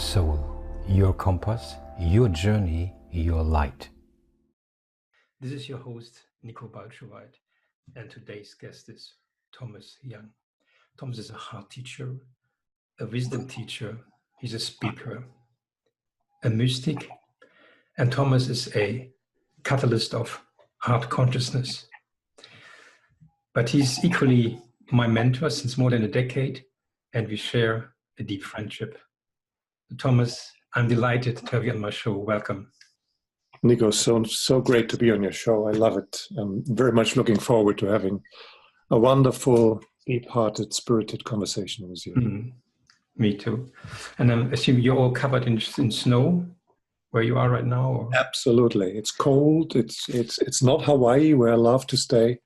soul, your compass, your journey, your light. This is your host, Nico Balschuweit, and today's guest is Thomas Young. Thomas is a heart teacher, a wisdom teacher, he's a speaker, a mystic, and Thomas is a catalyst of heart consciousness. But he's equally my mentor since more than a decade, and we share a deep friendship. Thomas, I'm delighted to have you on my show. Welcome. Nico, so great to be on your show. I love it. I'm very much looking forward to having a wonderful, deep-hearted, spirited conversation with you. Me too. And I assume you're all covered in snow where you are right now? Or? Absolutely. It's cold. It's not Hawaii, where I love to stay.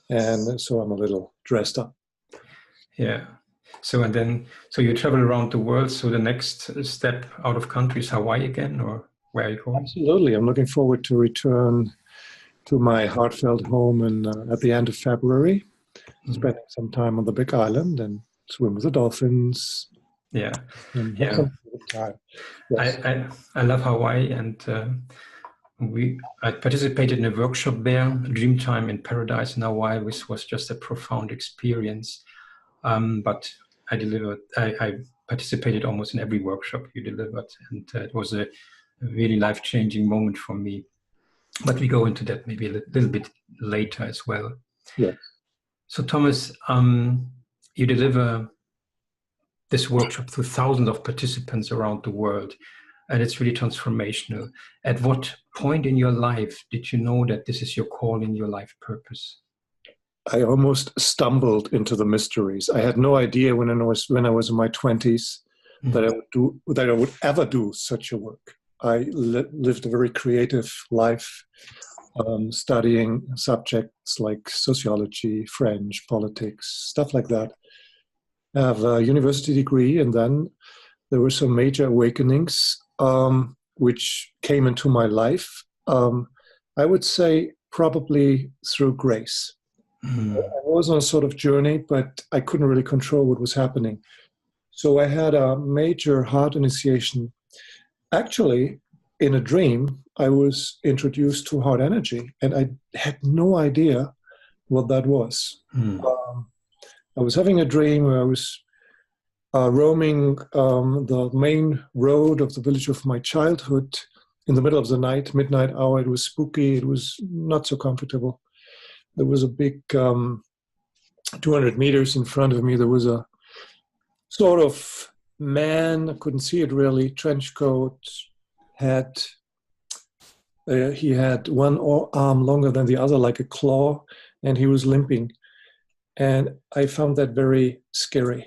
And so I'm a little dressed up. Yeah. So you travel around the world. So the next step out of country is Hawaii again, or where are you going? Absolutely. I'm looking forward to return to my heartfelt home at the end of February, spending some time on the Big Island and swim with the dolphins. Yeah. And have some good time. Yes. I love Hawaii, and I participated in a workshop there, Dreamtime in Paradise in Hawaii, which was just a profound experience. But I participated almost in every workshop you delivered, and it was a really life-changing moment for me. But we go into that maybe a little bit later as well. Yeah. So Thomas, you deliver this workshop to thousands of participants around the world, and it's really transformational. At what point in your life did you know that this is your calling, your life purpose? I almost stumbled into the mysteries. I had no idea when I was in my 20s that I would ever do such a work. I lived a very creative life, studying subjects like sociology, French, politics, stuff like that. I have a university degree, and then there were some major awakenings which came into my life. I would say probably through grace. I was on a sort of journey, but I couldn't really control what was happening. So I had a major heart initiation. Actually, in a dream, I was introduced to heart energy, and I had no idea what that was. I was having a dream where I was roaming the main road of the village of my childhood in the middle of the night, midnight hour. It was spooky. It was not so comfortable. There was a big 200 meters in front of me. There was a sort of man, I couldn't see it really, trench coat, he had one arm longer than the other, like a claw, and he was limping. And I found that very scary.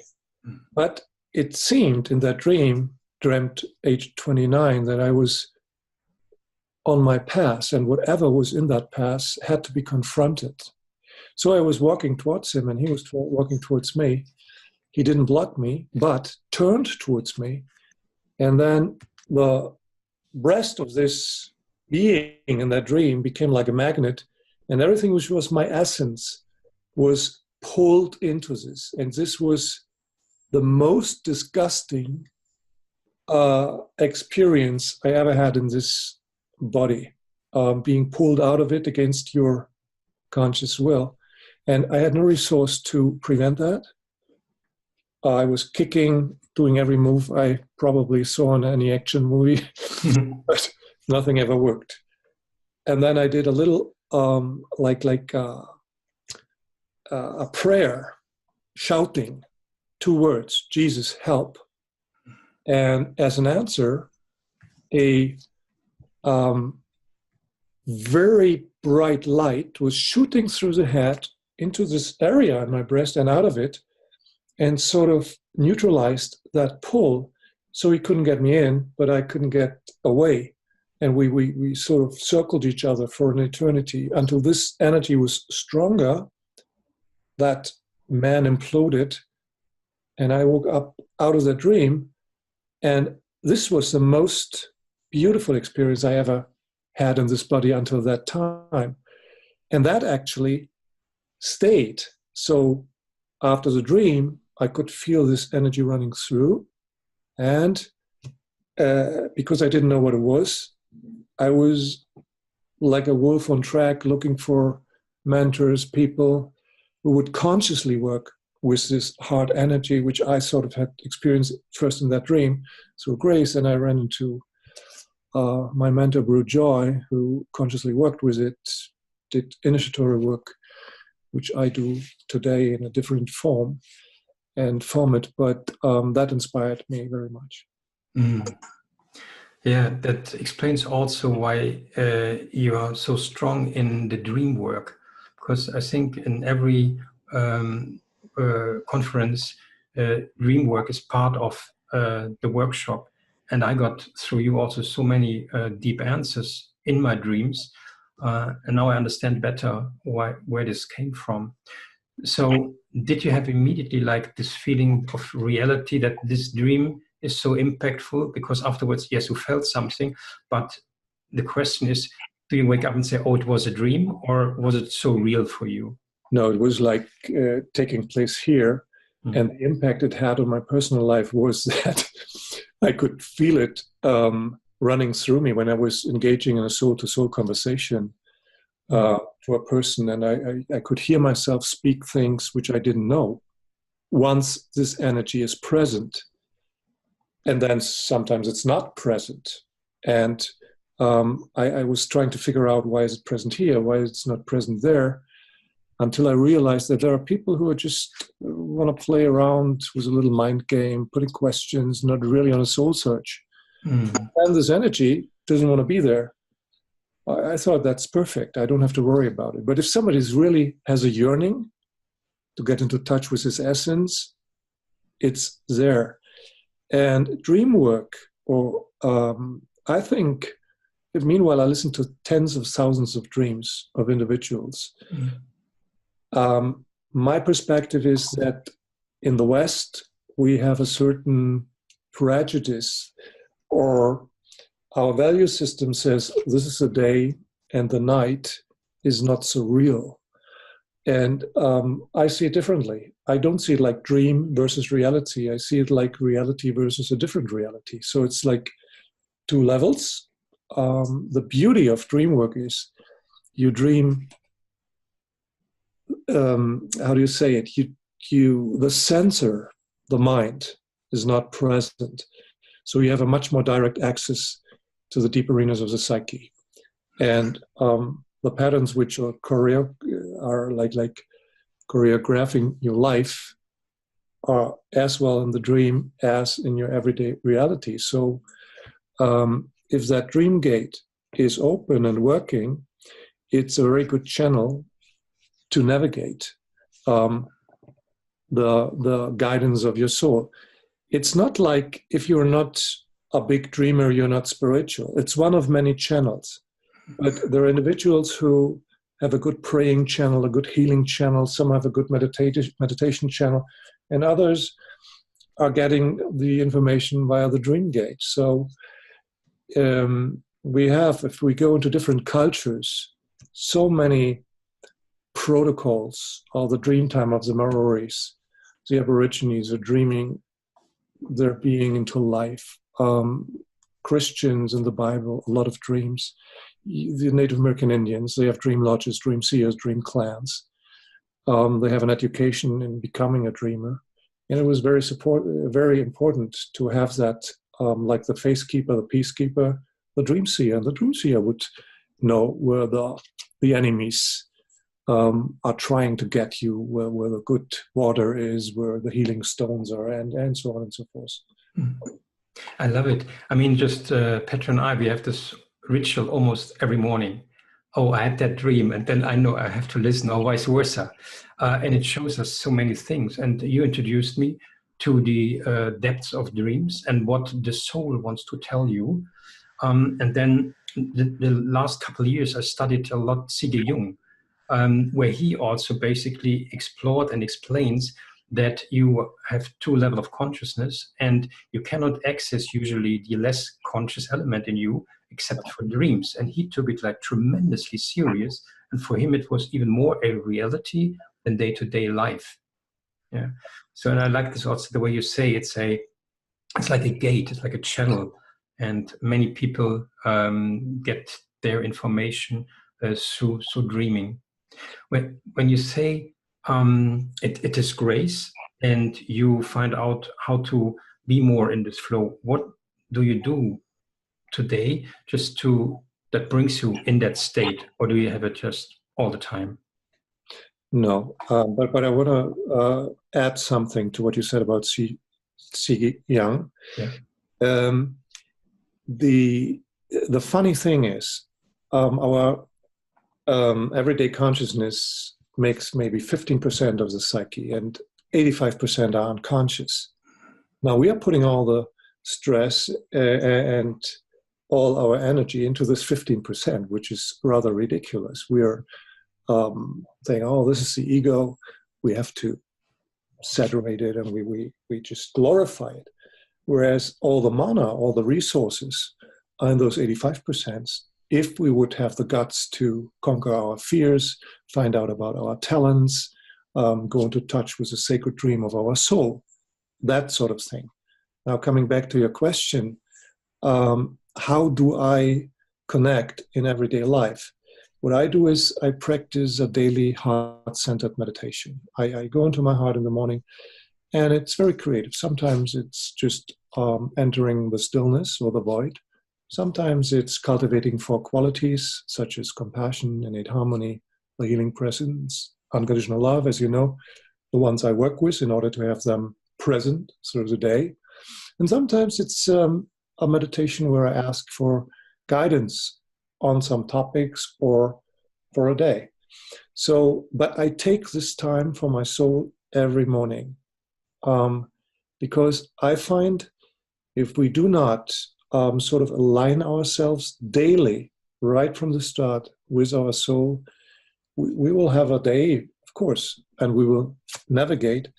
But it seemed in that dream, dreamt age 29, that I was on my path, and whatever was in that path had to be confronted. So I was walking towards him, and he was walking towards me. He didn't block me, but turned towards me. And then the breast of this being in that dream became like a magnet, and everything which was my essence was pulled into this. And this was the most disgusting experience I ever had in this body, being pulled out of it against your conscious will. And I had no resource to prevent that. I was kicking, doing every move I probably saw in any action movie, but nothing ever worked. And then I did a little a prayer, shouting 2 words, Jesus, help. And as an answer, a very bright light was shooting through the head into this area in my breast and out of it, and sort of neutralized that pull. So he couldn't get me in, but I couldn't get away. And we sort of circled each other for an eternity until this energy was stronger. That man imploded, and I woke up out of the dream. And this was the most beautiful experience I ever had in this body until that time. And that actually stayed. So after the dream, I could feel this energy running through. And because I didn't know what it was. I was like a wolf on track looking for mentors, people who would consciously work with this heart energy, which I sort of had experienced first in that dream through grace. And I ran into my mentor, Brew Joy, who consciously worked with it, did initiatory work, which I do today in a different form and format, but that inspired me very much. Mm. Yeah, that explains also why you are so strong in the dream work, because I think in every conference, dream work is part of the workshop. And I got through you also so many deep answers in my dreams. And now I understand better where this came from. So did you have immediately like this feeling of reality that this dream is so impactful? Because afterwards, yes, you felt something, but the question is, do you wake up and say, oh, it was a dream, or was it so real for you? No, it was like taking place here. Mm. And the impact it had on my personal life was that I could feel it running through me when I was engaging in a soul-to-soul conversation to a person. And I could hear myself speak things which I didn't know once this energy is present. And then sometimes it's not present. And I was trying to figure out why is it present here, why it's not present there, until I realized that there are people who are just want to play around with a little mind game, putting questions, not really on a soul search. Mm. And this energy doesn't want to be there. I thought that's perfect. I don't have to worry about it. But if somebody really has a yearning to get into touch with his essence, it's there. And dream work, or I think, meanwhile, I listen to tens of thousands of dreams of individuals. Mm. My perspective is that in the West, we have a certain prejudice, or our value system says this is a day and the night is not so real. And I see it differently. I don't see it like dream versus reality. I see it like reality versus a different reality. So it's like two levels. The beauty of dream work is you dream, how do you say it? The sensor, the mind, is not present. So you have a much more direct access to the deep arenas of the psyche. And the patterns which are like choreographing your life are as well in the dream as in your everyday reality. So if that dream gate is open and working, it's a very good channel to navigate the guidance of your soul. It's not like if you're not a big dreamer, you're not spiritual. It's one of many channels. But there are individuals who have a good praying channel, a good healing channel. Some have a good meditation channel, and others are getting the information via the dream gate. So we have, if we go into different cultures, so many protocols. All the dream time of the Maoris, the Aborigines are dreaming their being into life. Christians in the Bible, a lot of dreams. The Native American Indians, they have dream lodges, dream seers, dream clans. They have an education in becoming a dreamer. And it was very important to have that, like the face keeper, the peacekeeper, the dream seer. And the dream seer would know where the enemies are trying to get you, where the good water is, where the healing stones are, and so on and so forth. I love it. I mean, just Petra and I, we have this ritual almost every morning. Oh, I had that dream, and then I know I have to listen, or vice versa. And it shows us so many things. And you introduced me to the depths of dreams and what the soul wants to tell you. And then the last couple of years, I studied a lot C.G. Jung, where he also basically explored and explains that you have two levels of consciousness, and you cannot access usually the less conscious element in you except for dreams. And he took it like tremendously serious, and for him it was even more a reality than day-to-day life. Yeah. So, and I like this also the way you say it's like a gate, it's like a channel and many people get their information through dreaming. When you say it is grace, and you find out how to be more in this flow, what do you do today just that brings you in that state, or do you have it just all the time? No, but I want to add something to what you said about Xi Yang. Yeah. The funny thing is, our everyday consciousness makes maybe 15% of the psyche, and 85% are unconscious. Now we are putting all the stress and all our energy into this 15%, which is rather ridiculous. We are saying, oh, this is the ego, we have to saturate it, and we just glorify it. Whereas all the mana, all the resources are in those 85%. If we would have the guts to conquer our fears, find out about our talents, go into touch with the sacred dream of our soul, that sort of thing. Now, coming back to your question, how do I connect in everyday life? What I do is I practice a daily heart-centered meditation. I go into my heart in the morning, and it's very creative. Sometimes it's just entering the stillness or the void. Sometimes it's cultivating 4 qualities, such as compassion, innate harmony, the healing presence, unconditional love, as you know, the ones I work with in order to have them present through the day. And sometimes it's a meditation where I ask for guidance on some topics or for a day. So, but I take this time for my soul every morning, because I find if we do not sort of align ourselves daily, right from the start, with our soul, we will have a day, of course, and we will navigate,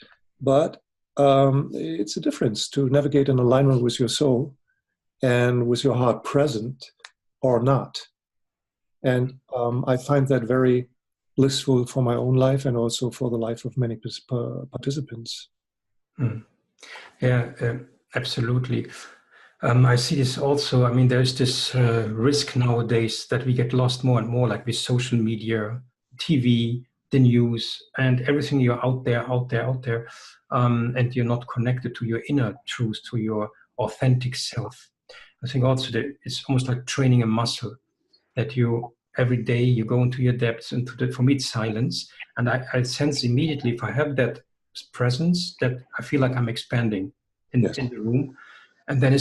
but it's a difference to navigate in alignment with your soul and with your heart present or not. And I find that very blissful for my own life and also for the life of many participants. Yeah, absolutely. I see this also. I mean, there's this risk nowadays that we get lost more and more, like with social media, TV, the news, and everything. You're out there, and you're not connected to your inner truth, to your authentic self. I think also that it's almost like training a muscle, that you every day you go into your depths, for me it's silence, and I sense immediately if I have that presence that I feel like I'm expanding in the room. And then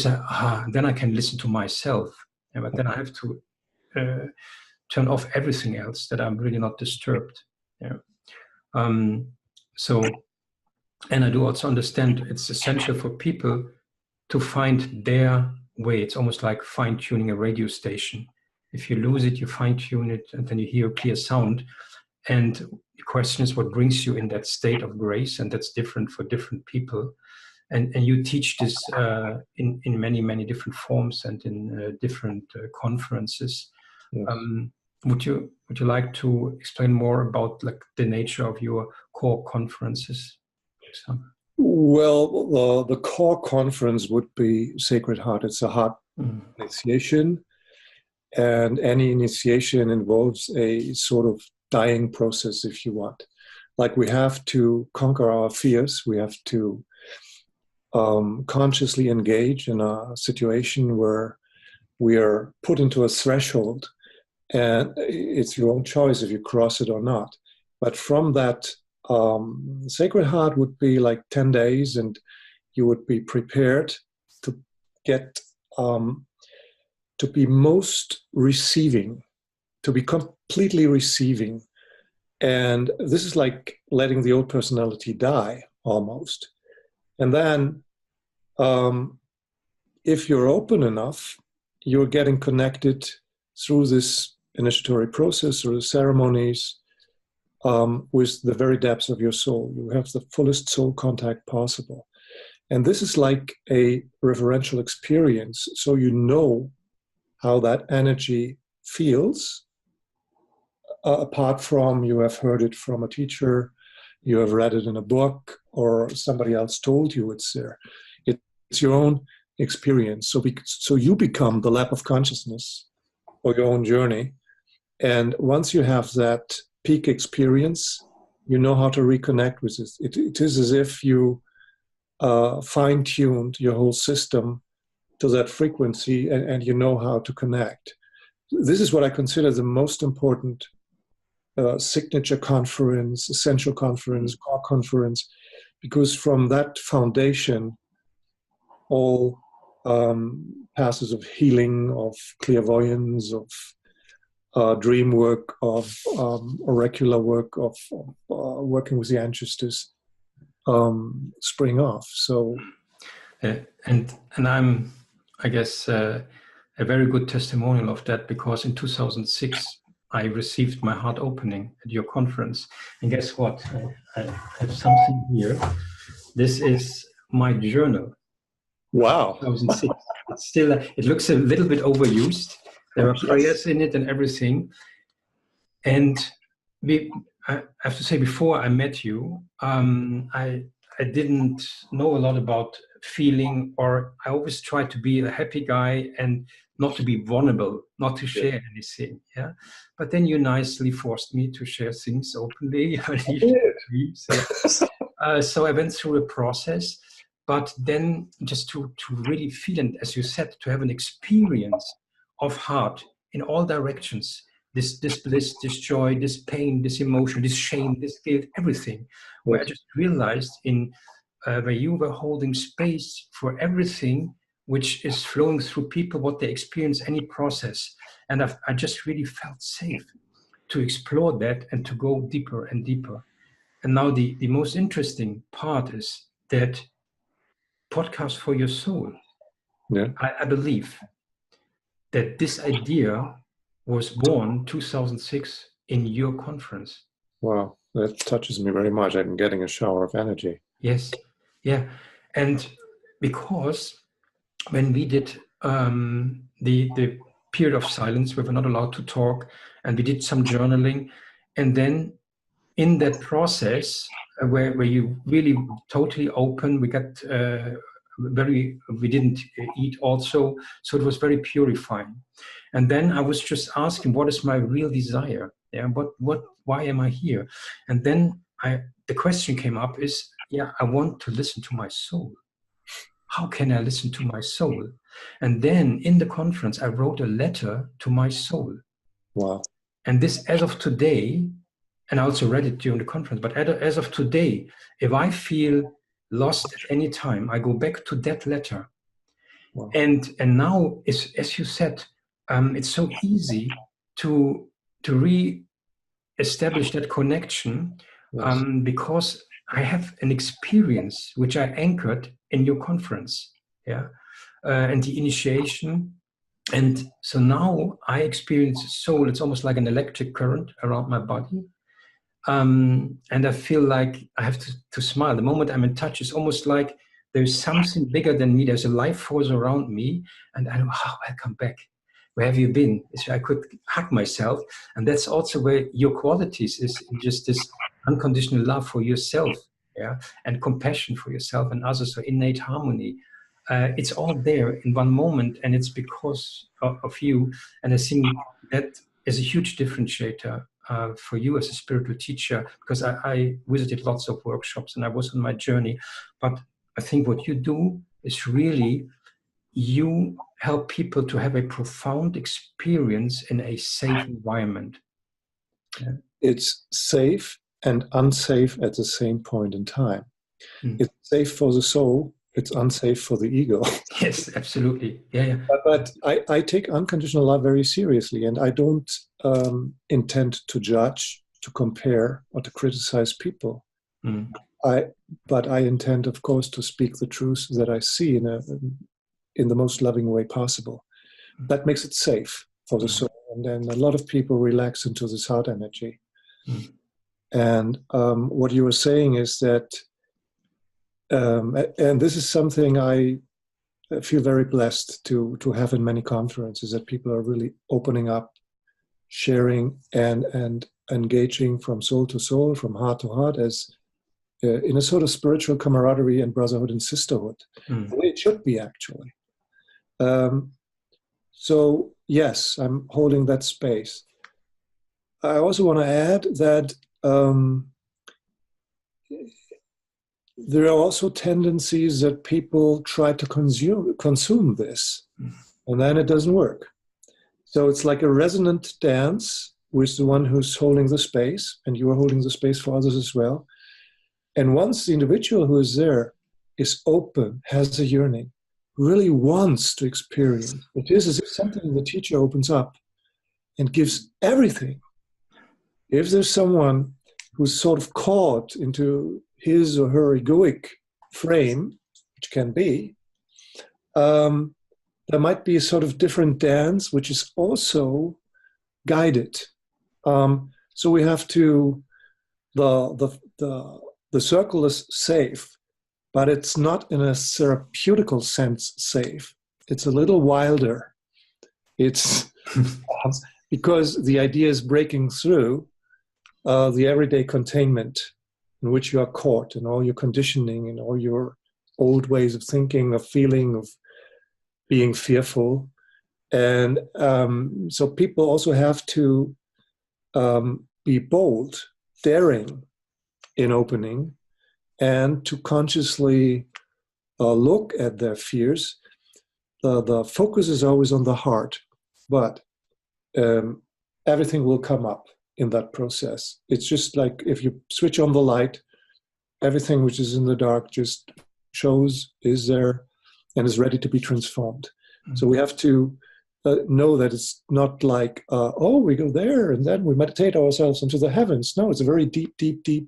then I can listen to myself. Yeah, but then I have to turn off everything else, that I'm really not disturbed. Yeah. And I do also understand it's essential for people to find their way. It's almost like fine-tuning a radio station. If you lose it, you fine-tune it, and then you hear a clear sound. And the question is what brings you in that state of grace, and that's different for different people. And you teach this in many, many different forms and in different conferences. Yes. Would you like to explain more about like the nature of your core conferences? Well, the core conference would be Sacred Heart. It's a heart initiation, and any initiation involves a sort of dying process, if you want. Like we have to conquer our fears. We have to consciously engage in a situation where we are put into a threshold, and it's your own choice if you cross it or not. But from that, Sacred Heart would be like 10 days, and you would be prepared to get to be most receiving, to be completely receiving. And this is like letting the old personality die almost. And then if you're open enough, you're getting connected through this initiatory process, through the ceremonies, with the very depths of your soul. You have the fullest soul contact possible. And this is like a reverential experience. So you know how that energy feels, apart from you have heard it from a teacher, you have read it in a book, or somebody else told you it's there. It's your own experience. So you become the lab of consciousness or your own journey. And once you have that peak experience, you know how to reconnect with it. It is as if you fine-tuned your whole system to that frequency, and you know how to connect. This is what I consider the most important signature conference, essential conference, core conference, because from that foundation, all passes of healing, of clairvoyance, of dream work, of oracular work, of working with the ancestors spring off. So, and I'm, I guess, a very good testimonial of that, because in 2006 I received my heart opening at your conference, and guess what? I have something here. This is my journal. wow! 2006. It's still, it looks a little bit overused. There are prayers in it and everything. And I have to say, before I met you, I didn't know a lot about feeling, or I always tried to be a happy guy and not to be vulnerable, not to share anything. Yeah. But then you nicely forced me to share things openly. So I went through a process, but then just to really feel, and as you said, to have an experience of heart in all directions, this bliss, this joy, this pain, this emotion, this shame, this guilt, everything, where I just realized where you were holding space for everything which is flowing through people, what they experience, any process. And I just really felt safe to explore that and to go deeper and deeper. And now the most interesting part is that podcast for your soul. Yeah. I believe that this idea was born 2006 in your conference. Wow, that touches me very much. I'm getting a shower of energy. Yes, yeah. And because when we did the period of silence, we were not allowed to talk, and we did some journaling, and then in that process where you really totally open, we got we didn't eat also, so it was very purifying. And then I was just asking, what is my real desire? Yeah, why am I here? And then the question came up is, I want to listen to my soul. How can I listen to my soul? And then in the conference, I wrote a letter to my soul. Wow. And this, as of today, and I also read it during the conference, but as of today, if I feel lost at any time, I go back to that letter. Wow. And now, as you said, it's so easy to re-establish that connection, because I have an experience which I anchored in your conference, and the initiation. And so now I experience soul. It's almost like an electric current around my body. And I feel like I have to smile. The moment I'm in touch, it's almost like there's something bigger than me. There's a life force around me. And I know, I'll come back. Where have you been? I could hug myself. And that's also where your qualities is just this unconditional love for yourself, and compassion for yourself and others, so innate harmony. It's all there in one moment, and it's because of you. And I think that is a huge differentiator for you as a spiritual teacher, because I visited lots of workshops and I was on my journey. But I think what you do is really, you help people to have a profound experience in a safe environment. Yeah. It's safe and unsafe at the same point in time. It's safe for the soul. It's unsafe for the ego. Yes, absolutely. Yeah. But I take unconditional love very seriously, and I don't intend to judge, to compare, or to criticize people. But I intend, of course, to speak the truth that I see in the most loving way possible. That makes it safe for the soul, and then a lot of people relax into this heart energy. And what you were saying is that. And this is something I feel very blessed to have in many conferences, that people are really opening up, sharing, and engaging from soul to soul, from heart to heart, as in a sort of spiritual camaraderie and brotherhood and sisterhood. The way it should be, actually. So yes, I'm holding that space. I also want to add that there are also tendencies that people try to consume this, and then it doesn't work. So it's like a resonant dance with the one who's holding the space, and you are holding the space for others as well. And once the individual who is there is open, has a yearning, really wants to experience, it is as if something the teacher opens up and gives everything. If there's someone who's sort of caught into his or her egoic frame, which can be, there might be a sort of different dance, which is also guided. So we have to, the circle is safe, but it's not in a therapeutical sense safe. It's a little wilder. It's because the idea is breaking through the everyday containment in which you are caught, in all your conditioning, in all your old ways of thinking, of feeling, of being fearful. And so people also have to be bold, daring in opening, and to consciously look at their fears. The focus is always on the heart, but everything will come up in that process. It's just like if you switch on the light, everything which is in the dark just shows, is there, and is ready to be transformed. Mm-hmm. So we have to know that it's not like, oh, we go there and then we meditate ourselves into the heavens. No, it's a very deep, deep, deep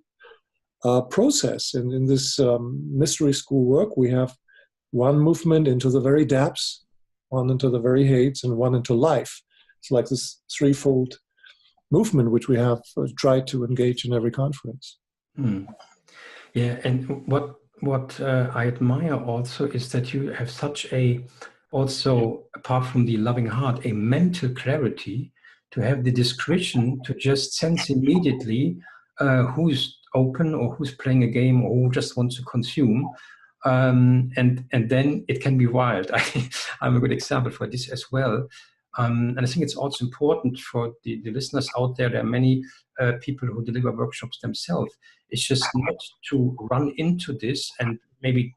process. And in this mystery school work, we have one movement into the very depths, one into the very heights, and one into life. It's like this threefold movement which we have tried to engage in every conference. Yeah, and what I admire also is that you have such a, also apart from the loving heart, a mental clarity to have the discretion to just sense immediately who's open or who's playing a game or who just wants to consume. And then it can be wild. I'm a good example for this as well. And I think it's also important for the listeners out there. There are many people who deliver workshops themselves. It's just not to run into this and maybe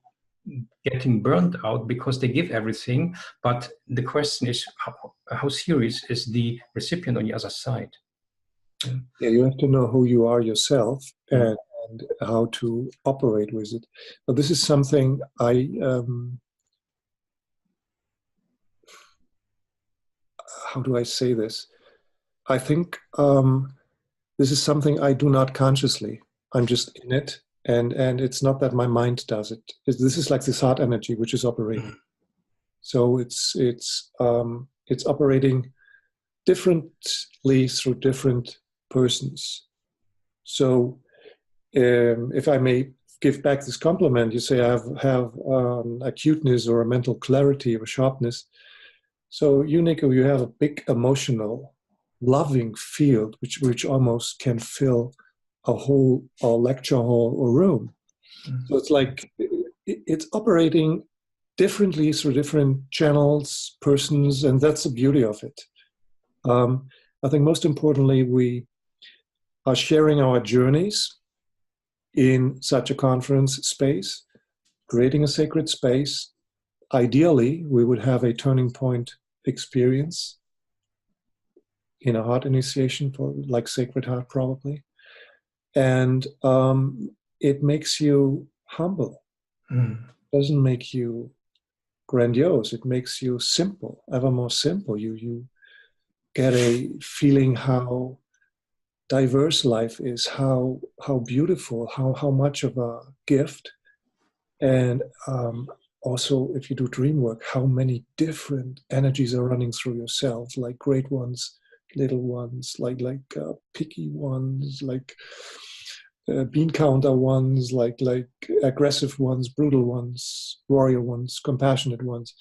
getting burned out because they give everything. But the question is, how serious is the recipient on the other side? Yeah, you have to know who you are yourself and how to operate with it. But this is something how do I say this? I think this is something I do not consciously. I'm just in it, and it's not that my mind does it. This is like this heart energy which is operating. So it's operating differently through different persons. So if I may give back this compliment, you say I have acuteness or a mental clarity or sharpness. So you, Nico, you have a big emotional, loving field, which almost can fill a whole lecture hall or room. Mm-hmm. So it's like it's operating differently through different channels, persons, and that's the beauty of it. I think most importantly, we are sharing our journeys in such a conference space, creating a sacred space. Ideally, we would have a turning point experience in a heart initiation, for like Sacred Heart probably. And it makes you humble. It doesn't make you grandiose. It makes you simple, ever more simple. You get a feeling how diverse life is, how beautiful, how much of a gift. And also, if you do dream work, how many different energies are running through yourself, like great ones, little ones, like picky ones, like bean counter ones, like aggressive ones, brutal ones, warrior ones, compassionate ones.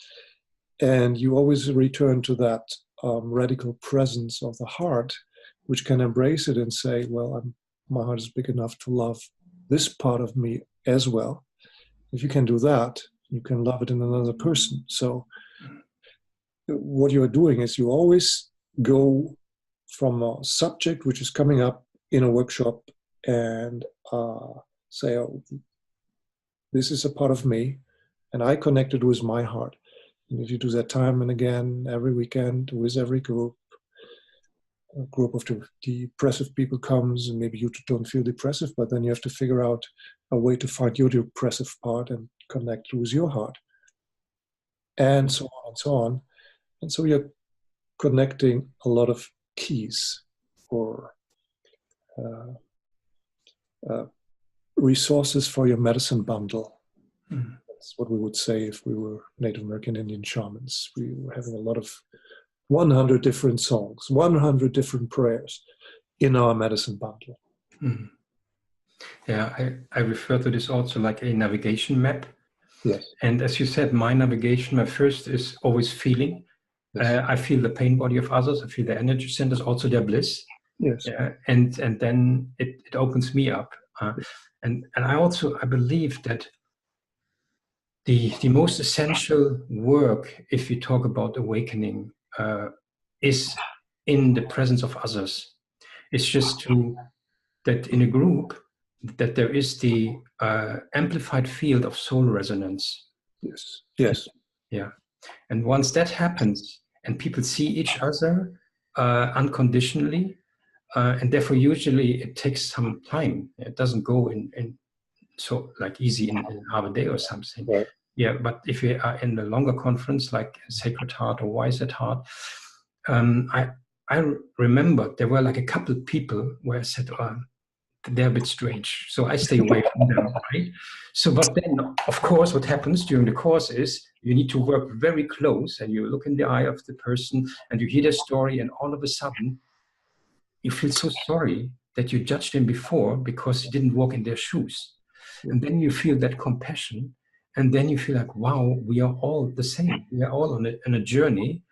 And you always return to that radical presence of the heart, which can embrace it and say, well, my heart is big enough to love this part of me as well. If you can do that, you can love it in another person. So what you are doing is you always go from a subject which is coming up in a workshop and say, oh, this is a part of me, and I connected with my heart. And if you do that time and again, every weekend, with every group, a group of depressive people comes, and maybe you don't feel depressive, but then you have to figure out a way to find your depressive part and connect with your heart, and so on and so on. And so you're connecting a lot of keys or resources for your medicine bundle. Mm. That's what we would say if we were Native American Indian shamans. We were having a lot of 100 different songs, 100 different prayers in our medicine bundle. Mm. Yeah, I refer to this also like a navigation map. Yes. And as you said, my navigation map first is always feeling. Yes. I feel the pain body of others. I feel the energy centers, also their bliss. Yes. And then it opens me up. And I believe that the most essential work, if you talk about awakening, is in the presence of others. It's just that in a group, that there is the amplified field of soul resonance. Yes. Yes. Yeah. And once that happens, and people see each other unconditionally, and therefore usually it takes some time. It doesn't go in so like easy in half a day or something. Right. Yeah, but if we are in a longer conference like Sacred Heart or Wise at Heart, I remember there were like a couple of people where I said, they're a bit strange, so I stay away from them, right? So, but then, of course, what happens during the course is you need to work very close, and you look in the eye of the person, and you hear their story, and all of a sudden, you feel so sorry that you judged them before because you didn't walk in their shoes. And then you feel that compassion, and then you feel like, wow, we are all the same. We are all on a journey,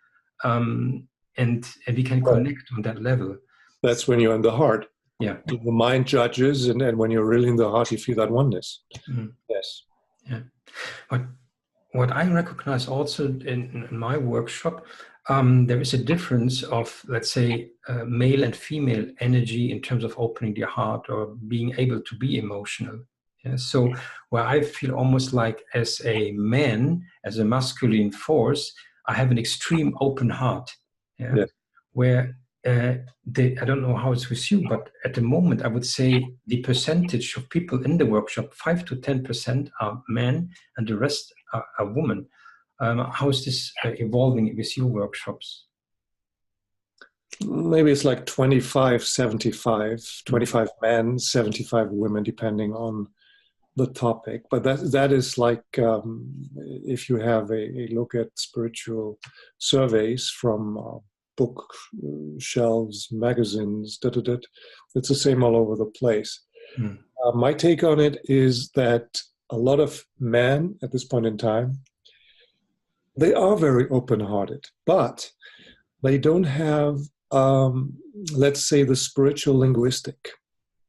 and we can connect on that level. That's when you're in the heart. Yeah. The mind judges, and when you're really in the heart, you feel that oneness. Mm-hmm. Yes. Yeah. But what I recognize also in my workshop, there is a difference of, let's say, male and female energy in terms of opening the heart or being able to be emotional. Yeah? So where I feel almost like as a man, as a masculine force, I have an extreme open heart. Yeah? Yes. Where I don't know how it's with you, but at the moment, I would say the percentage of people in the workshop, 5 to 10% are men and the rest are women. How is this evolving with your workshops? Maybe it's like 25, 75, 25 men, 75 women, depending on the topic. But that is like, if you have a look at spiritual surveys from book shelves, magazines, it's the same all over the place. Mm. My take on it is that a lot of men at this point in time, they are very open-hearted, but they don't have, let's say, the spiritual linguistic.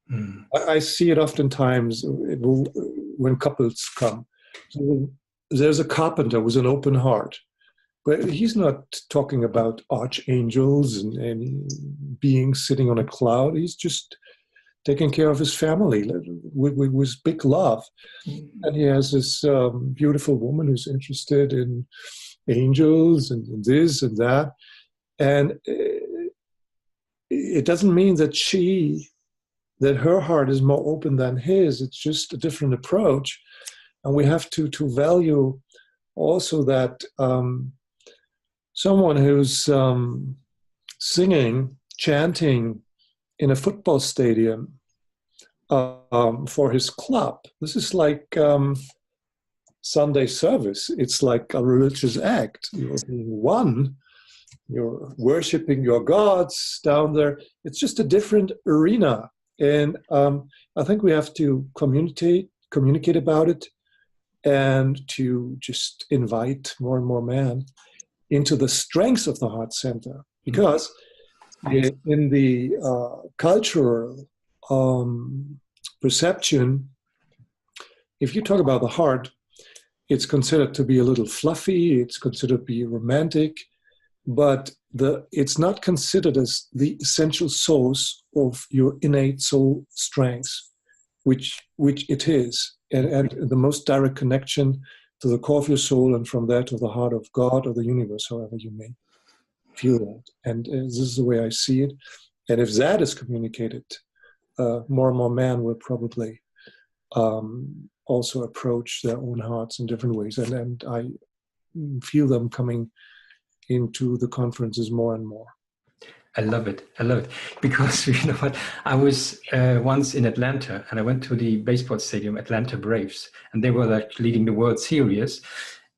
Mm. I see it oftentimes when couples come. So there's a carpenter with an open heart. But he's not talking about archangels and beings sitting on a cloud. He's just taking care of his family with big love. And he has this beautiful woman who's interested in angels and this and that. And it doesn't mean that her heart is more open than his. It's just a different approach. And we have to value also that someone who's singing, chanting in a football stadium for his club. This is like Sunday service. It's like a religious act. You're being one. You're worshiping your gods down there. It's just a different arena. And I think we have to communicate about it, and to just invite more and more men into the strengths of the heart center, because in the cultural perception, if you talk about the heart, it's considered to be a little fluffy, it's considered to be romantic, but it's not considered as the essential source of your innate soul strengths, which it is, and the most direct connection to the core of your soul, and from there to the heart of God or the universe, however you may feel that. And this is the way I see it. And if that is communicated, more and more men will probably also approach their own hearts in different ways. And I feel them coming into the conferences more and more. I love it. I love it. Because you know what? I was once in Atlanta, and I went to the baseball stadium, Atlanta Braves, and they were like leading the World Series.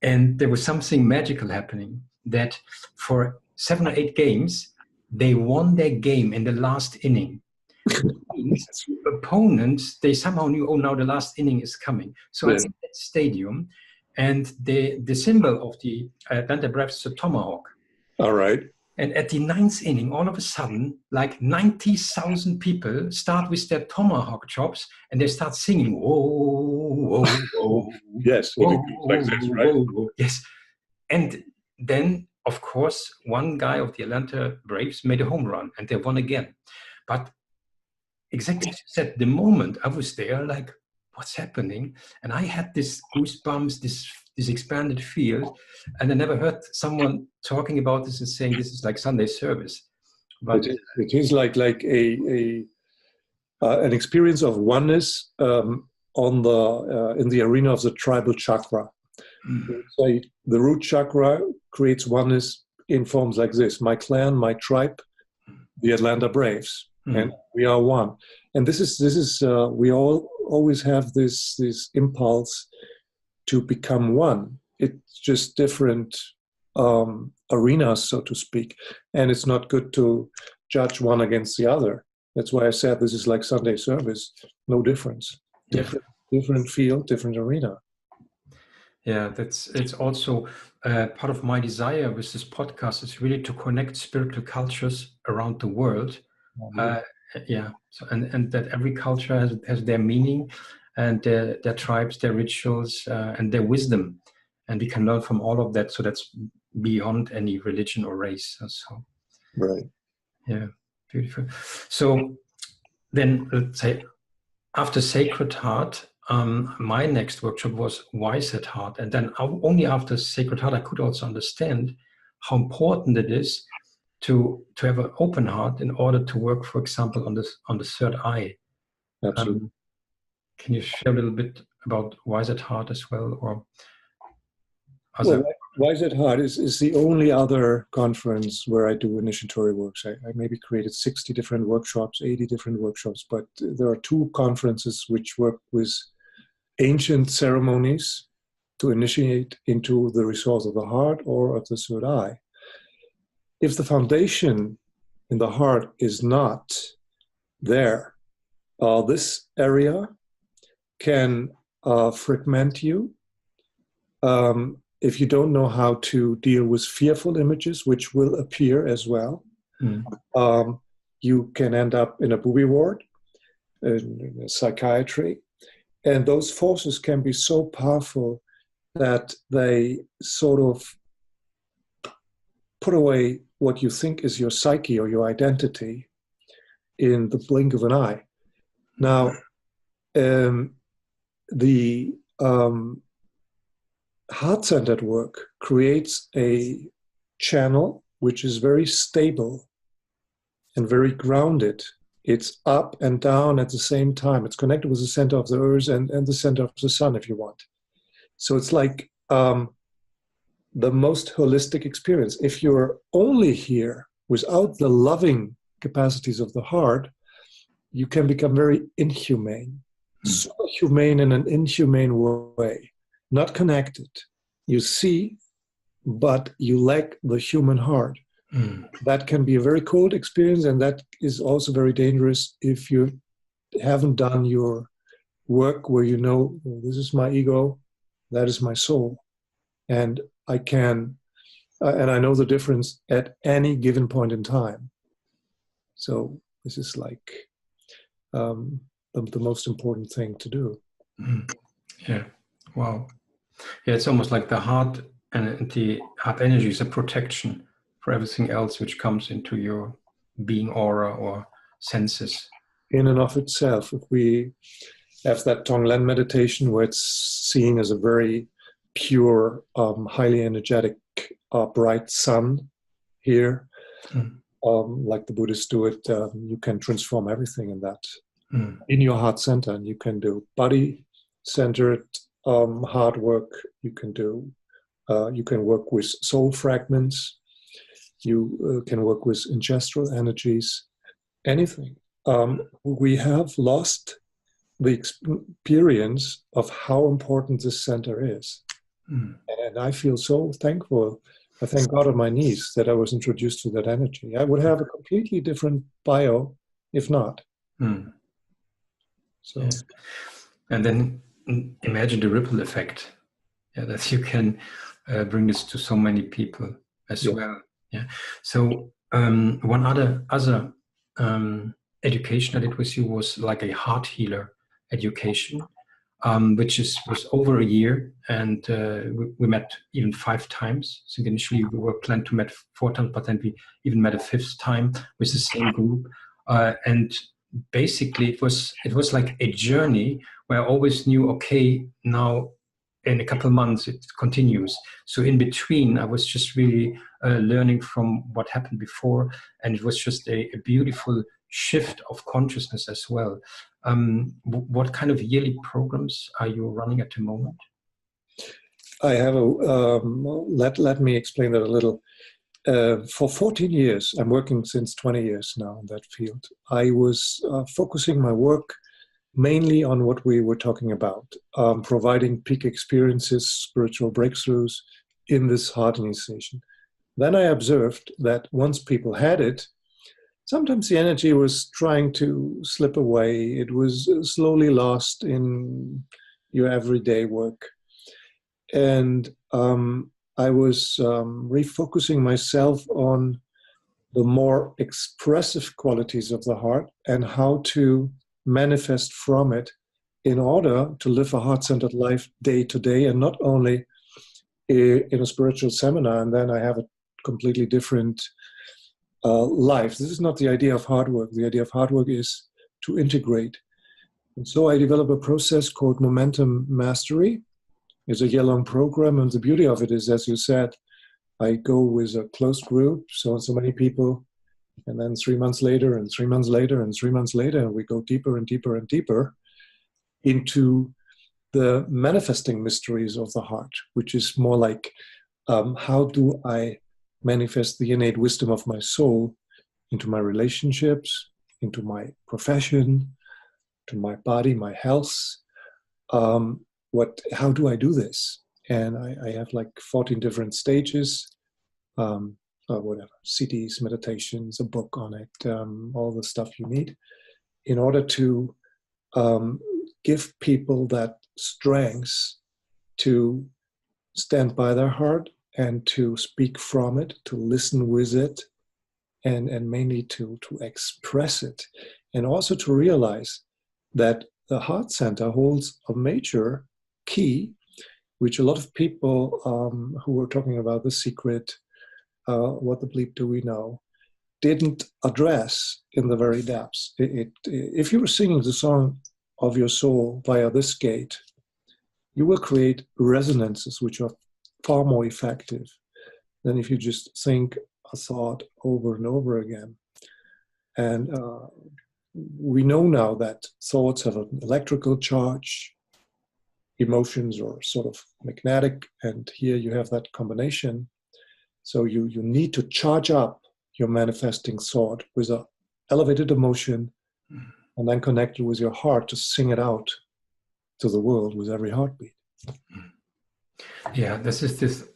And there was something magical happening, that for 7 or 8 games, they won their game in the last inning. Which means opponents, they somehow knew, oh, now the last inning is coming. So I'm in that stadium, and the symbol of the Atlanta Braves is a tomahawk. All right. And at the 9th inning, all of a sudden, like 90,000 people start with their tomahawk chops, and they start singing, whoa, whoa, whoa. Yes, whoa, like this, right? whoa, whoa. Yes. And then, of course, one guy of the Atlanta Braves made a home run, and they won again. But exactly as you said, the moment I was there, like, what's happening? And I had this goosebumps, this expanded field, and I never heard someone talking about this and saying this is like Sunday service. But it is like an experience of oneness in the arena of the tribal chakra. Say the root chakra creates oneness in forms like this: my clan, my tribe, the Atlanta Braves, and we are one. And this is we all always have this impulse to become one. It's just different arenas, so to speak, and it's not good to judge one against the other. That's why I said this is like Sunday service. No difference. Different field, different arena. Yeah, it's also part of my desire with this podcast is really to connect spiritual cultures around the world. So and that every culture has their meaning, and their tribes, their rituals, and their wisdom, and we can learn from all of that. So that's beyond any religion or race. So right. Yeah, beautiful. So then, let's say, after Sacred Heart, my next workshop was Wise at Heart, and then only after Sacred Heart I could also understand how important it is to have an open heart in order to work, for example, on the third eye. Absolutely. Can you share a little bit about Wise at Heart as well, or? Well, Wise at Heart is the only other conference where I do initiatory works. I maybe created 60 different workshops, 80 different workshops, but there are 2 conferences which work with ancient ceremonies to initiate into the resource of the heart or of the third eye. If the foundation in the heart is not there, this area can fragment you. If you don't know how to deal with fearful images, which will appear as well, you can end up in a booby ward, in psychiatry. And those forces can be so powerful that they sort of put away what you think is your psyche or your identity in the blink of an eye. Now, the heart-centered work creates a channel which is very stable and very grounded. It's up and down at the same time. It's connected with the center of the earth and the center of the sun, if you want. So it's like the most holistic experience. If you're only here without the loving capacities of the heart, you can become very inhumane, superhumane in an inhumane way. Not connected. You see, but you lack the human heart. That can be a very cold experience, and that is also very dangerous if you haven't done your work where you know, well, this is my ego, that is my soul, and I can, and I know the difference at any given point in time. So this is like the most important thing to do. Yeah. Wow. Yeah, it's almost like the heart and the heart energy is a protection for everything else which comes into your being aura or senses. In and of itself, if we have that Tonglen meditation where it's seen as a very pure, highly energetic, bright sun here, like the Buddhists do it, you can transform everything in that. In your heart center, and you can do body-centered hard work. You can do, you can work with soul fragments. You can work with ancestral energies. Anything. We have lost the experience of how important this center is, and I feel so thankful. I thank God on my knees that I was introduced to that energy. I would have a completely different bio if not. So, yeah. And then imagine the ripple effect, that you can bring this to so many people as well. Yeah. So one other education I did with you was like a heart healer education, which was over a year, and we met even 5 times. So initially we were planned to meet 4 times, but then we even met a 5th time with the same group, and basically it was like a journey where I always knew, okay, now in a couple of months it continues. So in between I was just really learning from what happened before, and it was just a beautiful shift of consciousness as well. What kind of yearly programs are you running at the moment? I have let me explain that a little. For 14 years, I'm working since 20 years now in that field. I was focusing my work mainly on what we were talking about, providing peak experiences, spiritual breakthroughs in this heart initiation. Then I observed that once people had it, sometimes the energy was trying to slip away. It was slowly lost in your everyday work. And I was refocusing myself on the more expressive qualities of the heart and how to manifest from it in order to live a heart-centered life day to day, and not only in a spiritual seminar and then I have a completely different life. This is not the idea of hard work. The idea of hard work is to integrate. And so I developed a process called Momentum Mastery. It's a year-long program, and the beauty of it is, as you said, I go with a close group, so many people, and then 3 months later, and 3 months later, and 3 months later, and we go deeper and deeper and deeper into the manifesting mysteries of the heart, which is more like, how do I manifest the innate wisdom of my soul into my relationships, into my profession, to my body, my health. How do I do this? And I have like 14 different stages, whatever, CDs, meditations, a book on it, all the stuff you need in order to give people that strength to stand by their heart and to speak from it, to listen with it, and mainly to express it, and also to realize that the heart center holds a major key, which a lot of people who were talking about The Secret, what the bleep do we know, didn't address in the very depths. If you were singing the song of your soul via this gate, you will create resonances which are far more effective than if you just think a thought over and over again. And we know now that thoughts have an electrical charge, emotions are sort of magnetic, and here you have that combination. So you need to charge up your manifesting thought with an elevated emotion, and then connect it with your heart to sing it out to the world with every heartbeat. Yeah, this is this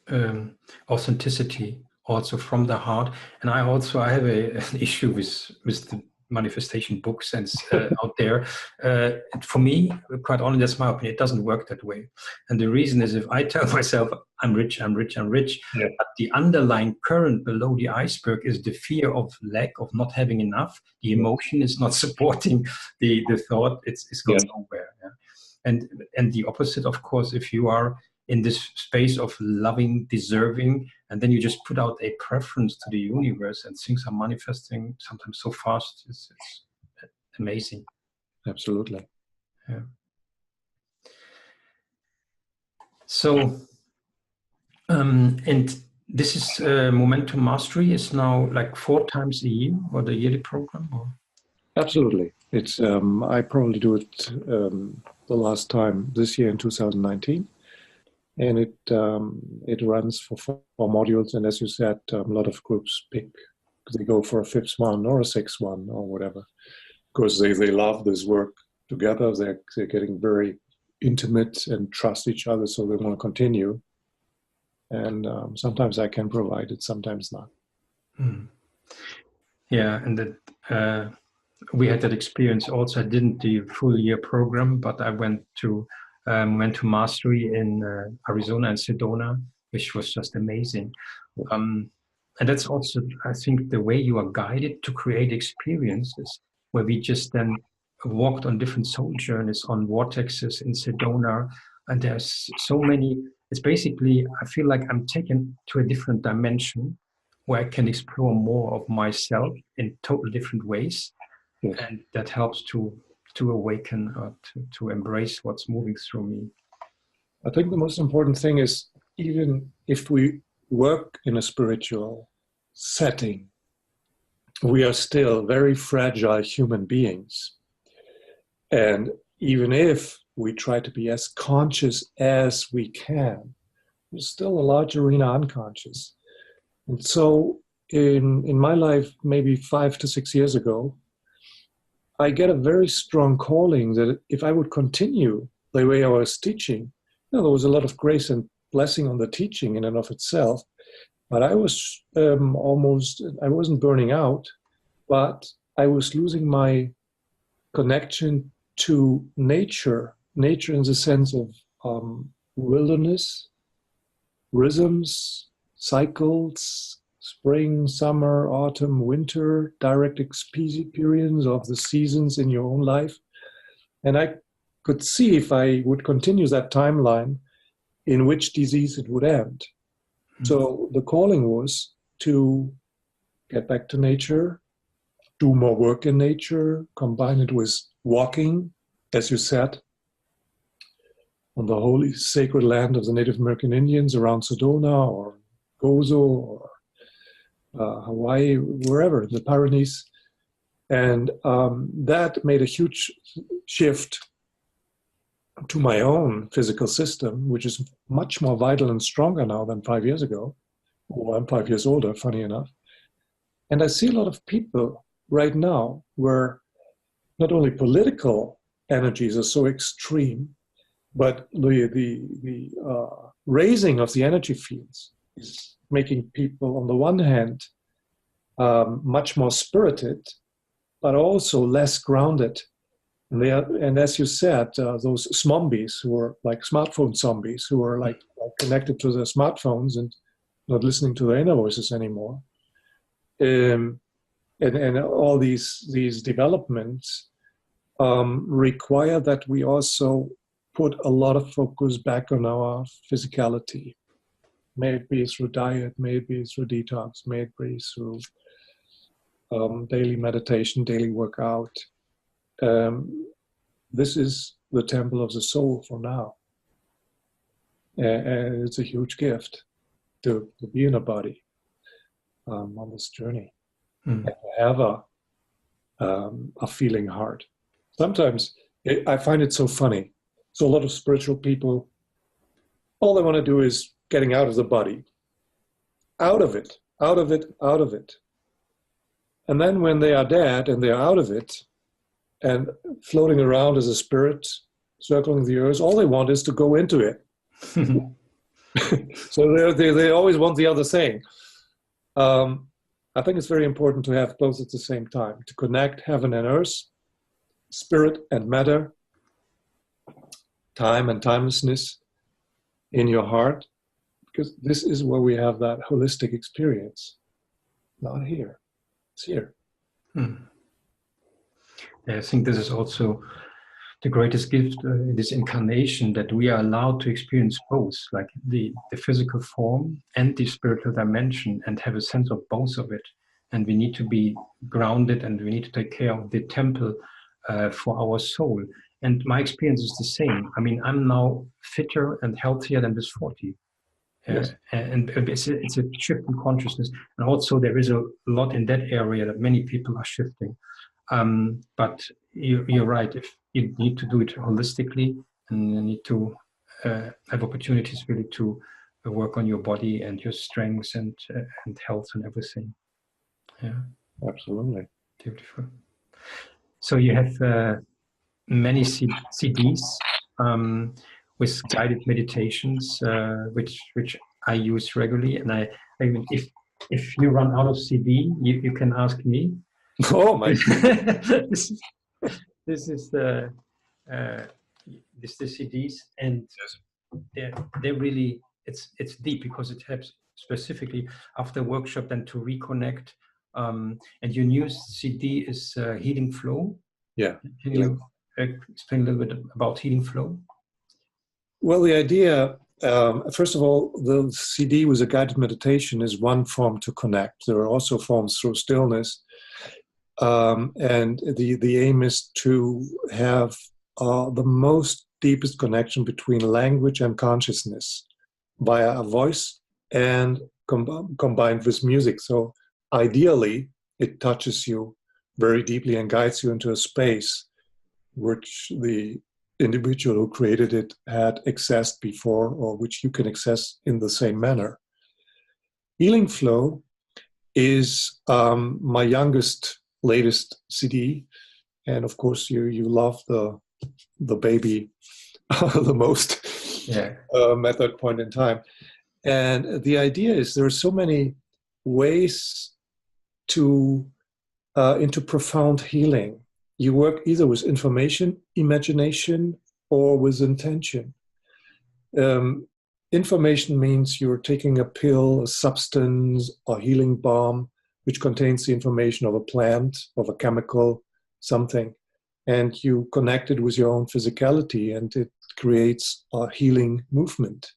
authenticity also from the heart. And I have an issue with the manifestation books and out there. For me, quite honestly, that's my opinion, it doesn't work that way. And the reason is, if I tell myself I'm rich, yeah, but the underlying current below the iceberg is the fear of lack, of not having enough. The emotion is not supporting the thought. It's going nowhere. Yeah? And the opposite, of course, if you are in this space of loving, deserving, and then you just put out a preference to the universe, and things are manifesting sometimes so fast. It's amazing. Absolutely. Yeah. So, and this is Momentum Mastery is now like 4 times a year, or the yearly program, or? Absolutely. It's I probably do it the last time this year in 2019, and it runs for 4 modules. And as you said, a lot of groups they go for a 5th one or a 6th one or whatever, because they love this work together. They're getting very intimate and trust each other, so they want to continue. And sometimes I can provide it, sometimes not. Yeah, and that we had that experience also. I didn't do a full year program, but I went to Mastery in Arizona and Sedona, which was just amazing. And that's also, I think, the way you are guided to create experiences where we just then walked on different soul journeys on vortexes in Sedona. And there's so many, it's basically, I feel like I'm taken to a different dimension where I can explore more of myself in totally different ways. Yes. And that helps to awaken or to embrace what's moving through me. I think the most important thing is, even if we work in a spiritual setting, we are still very fragile human beings. And even if we try to be as conscious as we can, there's still a large arena unconscious. And so in my life, maybe 5 to 6 years ago, I get a very strong calling that if I would continue the way I was teaching, there was a lot of grace and blessing on the teaching in and of itself, but I was I wasn't burning out, but I was losing my connection to nature in the sense of wilderness, rhythms, cycles, spring, summer, autumn, winter, direct experience of the seasons in your own life. And I could see, if I would continue that timeline, in which disease it would end. Mm-hmm. So the calling was to get back to nature, do more work in nature, combine it with walking, as you said, on the holy sacred land of the Native American Indians around Sedona or Gozo or Hawaii, wherever, the Pyrenees. And that made a huge shift to my own physical system, which is much more vital and stronger now than 5 years ago. Well, I'm 5 years older, funny enough. And I see a lot of people right now where not only political energies are so extreme, but the raising of the energy fields is making people, on the one hand, much more spirited, but also less grounded. And as you said, those zombies who are like smartphone zombies, who are like connected to their smartphones and not listening to their inner voices anymore. And all these developments require that we also put a lot of focus back on our physicality. May it be through diet, may it be through detox, may it be through daily meditation, daily workout. This is the temple of the soul for now. And it's a huge gift to be in a body on this journey. And to have a feeling heart. Sometimes I find it so funny. So a lot of spiritual people, all they want to do is getting out of the body. Out of it, out of it, out of it. And then when they are dead and they are out of it and floating around as a spirit, circling the earth, all they want is to go into it. So they always want the other thing. I think it's very important to have both at the same time, to connect heaven and earth, spirit and matter, time and timelessness in your heart, because this is where we have that holistic experience. Not here, it's here. Yeah, I think this is also the greatest gift in this incarnation, that we are allowed to experience both, like the physical form and the spiritual dimension, and have a sense of both of it. And we need to be grounded, and we need to take care of the temple for our soul. And my experience is the same. I mean, I'm now fitter and healthier than this 40. Yes. And it's a shift in consciousness. And also there is a lot in that area that many people are shifting. But you're right. If you need to do it holistically, and you need to have opportunities really to work on your body and your strengths and health and everything. Yeah, Absolutely. beautiful. So you have many CDs with guided meditations, which I use regularly. And I mean, if you run out of CD, you can ask me. Oh my! This is the CDs, and they're really it's deep, because it helps specifically after a workshop then to reconnect. And your new CD is Healing Flow. Yeah. Can you explain a little bit about Healing Flow? Well, the idea, first of all, the CD was a guided meditation is one form to connect. There are also forms through stillness. And the aim is to have the most deepest connection between language and consciousness via a voice and combined with music. So ideally, it touches you very deeply and guides you into a space which the individual who created it had accessed before, or which you can access in the same manner. Healing Flow is my latest CD, and of course you love the baby the most at that point in time. And the idea is there are so many ways to into profound healing. You work either with information, imagination, or with intention. Information means you're taking a pill, a substance, a healing balm, which contains the information of a plant, of a chemical, something, and you connect it with your own physicality, and it creates a healing movement.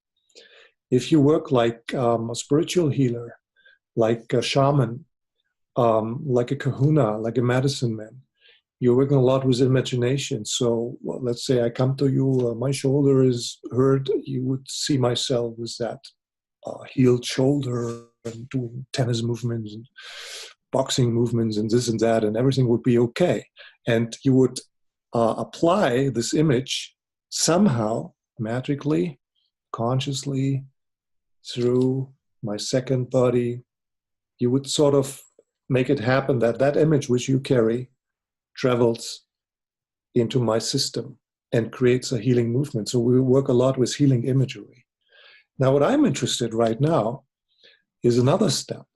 If you work like a spiritual healer, like a shaman, like a kahuna, like a medicine man, you're working a lot with imagination. So let's say I come to you, my shoulder is hurt. You would see myself with that healed shoulder and doing tennis movements and boxing movements and this and that, and everything would be okay. And you would apply this image somehow, magically, consciously, through my second body. You would sort of make it happen that that image which you carry travels into my system and creates a healing movement. So we work a lot with healing imagery. Now, what I'm interested right now is another step.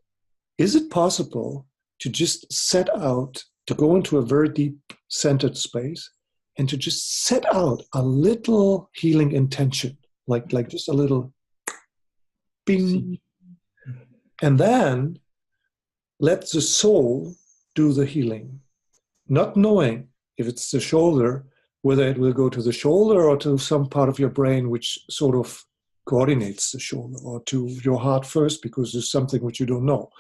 Is it possible to just set out, to go into a very deep centered space and to just set out a little healing intention, like just a little bing, and then let the soul do the healing, not knowing if it's the shoulder, whether it will go to the shoulder or to some part of your brain which sort of coordinates the shoulder, or to your heart first because there's something which you don't know,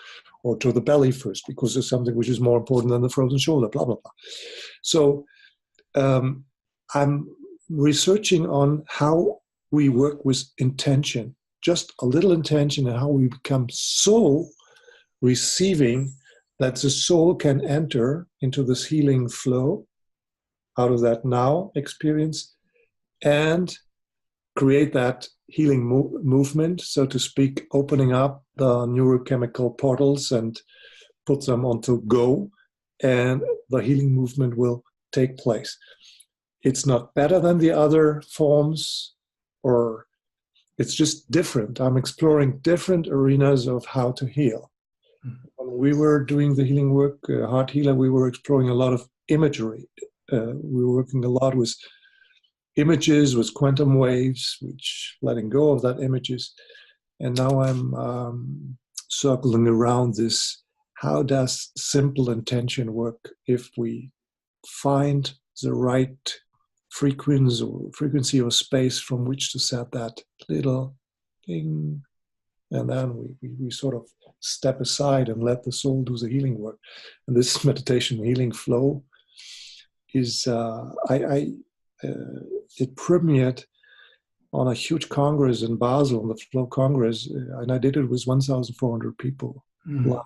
or to the belly first because there's something which is more important than the frozen shoulder, blah, blah, blah. So I'm researching on how we work with intention, just a little intention, and how we become so receiving that the soul can enter into this healing flow out of that now experience and create that healing movement, so to speak, opening up the neurochemical portals and put them onto go, and the healing movement will take place. It's not better than the other forms, or it's just different. I'm exploring different arenas of how to heal. When we were doing the healing work, Heart Healer, we were exploring a lot of imagery. We were working a lot with images, with quantum waves, which letting go of that images. And now I'm circling around this. How does simple intention work if we find the right frequency or space from which to set that little ding. And then we sort of step aside and let the soul do the healing work. And this meditation healing flow is, it premiered on a huge congress in Basel, on the Flow Congress, and I did it with 1,400 people. Mm.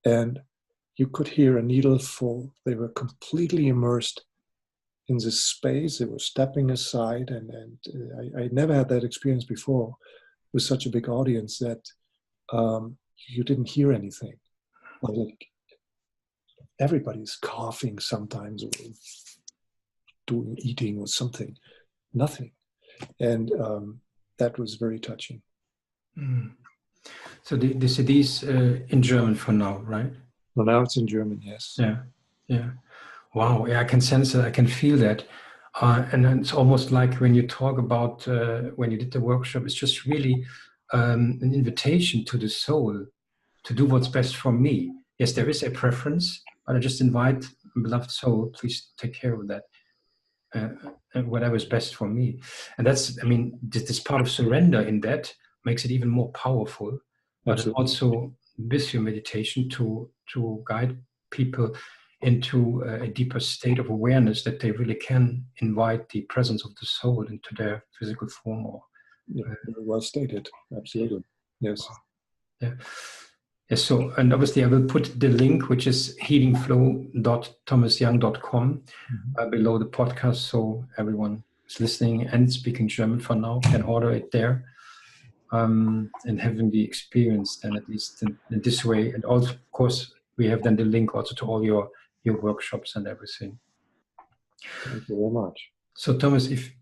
And you could hear a needle fall. They were completely immersed in this space. They were stepping aside, and I never had that experience before with such a big audience that you didn't hear anything. Like everybody's coughing sometimes, or eating or something. Nothing. And that was very touching. Mm. So the CD's in German for now, right? Well, now it's in German, yes. Yeah. Wow, yeah, I can sense it, I can feel that. And it's almost like when you talk about, when you did the workshop, it's just really an invitation to the soul to do what's best for me. Yes, there is a preference, but I just invite, beloved soul, please take care of that. Whatever is best for me. And that's, I mean, this part of surrender in that makes it even more powerful. But it also with your meditation to guide people into a deeper state of awareness that they really can invite the presence of the soul into their physical form. Or very well stated. Absolutely. Yes. Yeah. Yes, so, and obviously I will put the link, which is healingflow.thomasyoung.com below the podcast, so everyone who's listening and speaking German for now can order it there, and having the experience then at least in this way. And also, of course, we have then the link also to all your workshops and everything. Thank you very much. So Thomas, if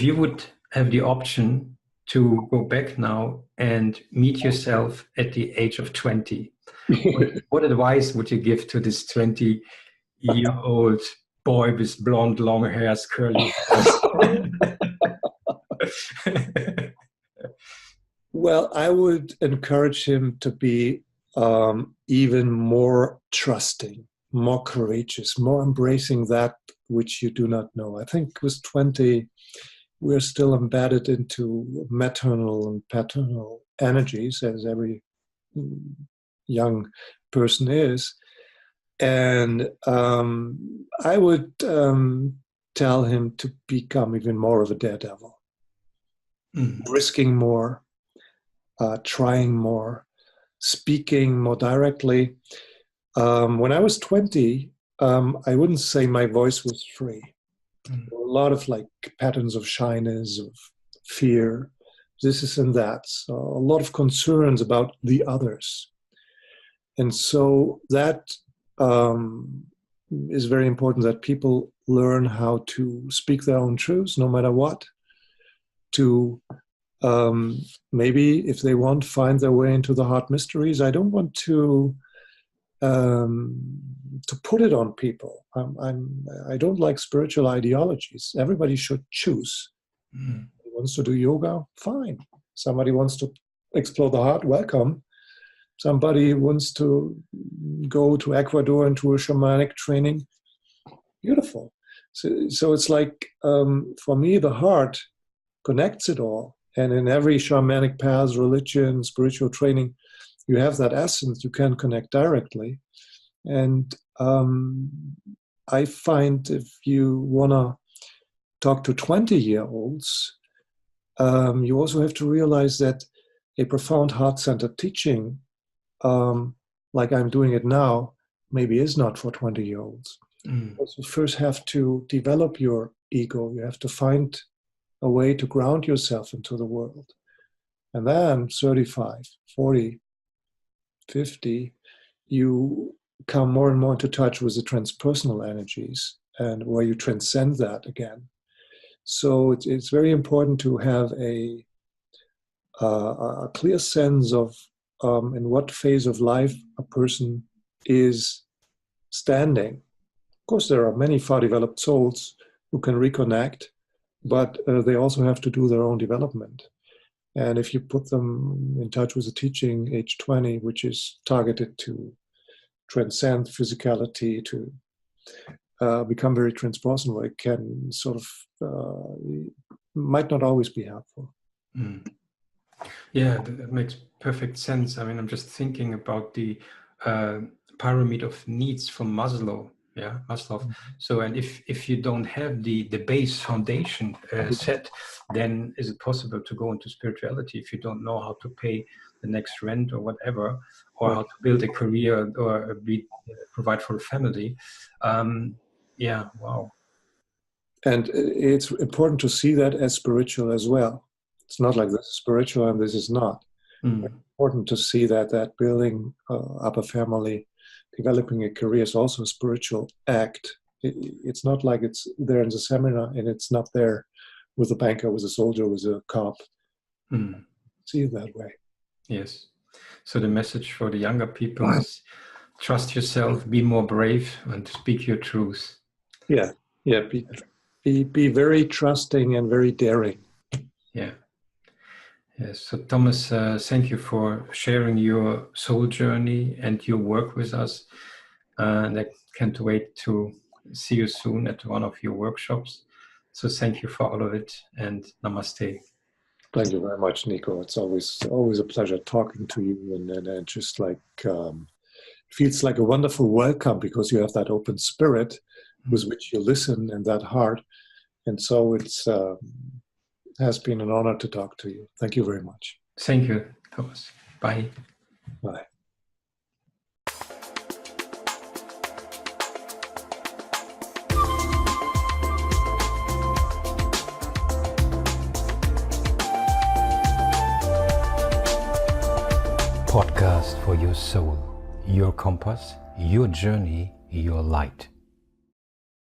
you would have the option to go back now and meet yourself at the age of 20, what advice would you give to this 20-year-old boy with blonde, long hair, curly hair? Well, I would encourage him to be even more trusting, more courageous, more embracing that which you do not know. I think with 20, we're still embedded into maternal and paternal energies, as every young person is. And I would tell him to become even more of a daredevil, risking more, trying more, speaking more directly. When I was 20, I wouldn't say my voice was free. There were a lot of like patterns of shyness, of fear, this and that. So a lot of concerns about the others. And so that is very important, that people learn how to speak their own truths, no matter what, to maybe, if they want, find their way into the heart mysteries. I don't want to put it on people. I don't like spiritual ideologies. Everybody should choose. Somebody wants to do yoga, fine. Somebody wants to explore the heart, welcome. Somebody wants to go to Ecuador into a shamanic training, beautiful. So it's like, for me, the heart connects it all. And in every shamanic path, religion, spiritual training, you have that essence. You can connect directly. And I find if you want to talk to 20-year-olds, you also have to realize that a profound heart-centered teaching, like I'm doing it now, maybe is not for 20-year-olds. You first have to develop your ego. You have to find a way to ground yourself into the world. And then 35, 40, 50, you come more and more into touch with the transpersonal energies, and where you transcend that again. So it's very important to have a clear sense of in what phase of life a person is standing. Of course, there are many far developed souls who can reconnect, but they also have to do their own development. And if you put them in touch with the teaching age 20, which is targeted to transcend physicality, to become very transpersonal, it can sort of might not always be helpful. Mm. Yeah, that makes perfect sense. I mean, I'm just thinking about the pyramid of needs from Maslow. Yeah, Maslow. So, and if you don't have the base foundation set, then is it possible to go into spirituality if you don't know how to pay the next rent or whatever, or how to build a career or provide for a family? Yeah, wow. And it's important to see that as spiritual as well. It's not like this is spiritual and this is not. It's important to see that building up a family, developing a career is also a spiritual act. It's not like it's there in the seminar and it's not there with a banker, with a soldier, with a cop. See it that way. Yes. So the message for the younger people is trust yourself, be more brave, and speak your truth. Yeah. Be very trusting and very daring. Yeah. Yes. So Thomas, thank you for sharing your soul journey and your work with us. And I can't wait to see you soon at one of your workshops. So thank you for all of it, and namaste. Thank you very much, Nico. It's always a pleasure talking to you, and just like feels like a wonderful welcome because you have that open spirit with which you listen and that heart. And so it's has been an honor to talk to you. Thank you very much. Thank you, Thomas. Bye. Bye. Podcast for your soul, your compass, your journey, your light.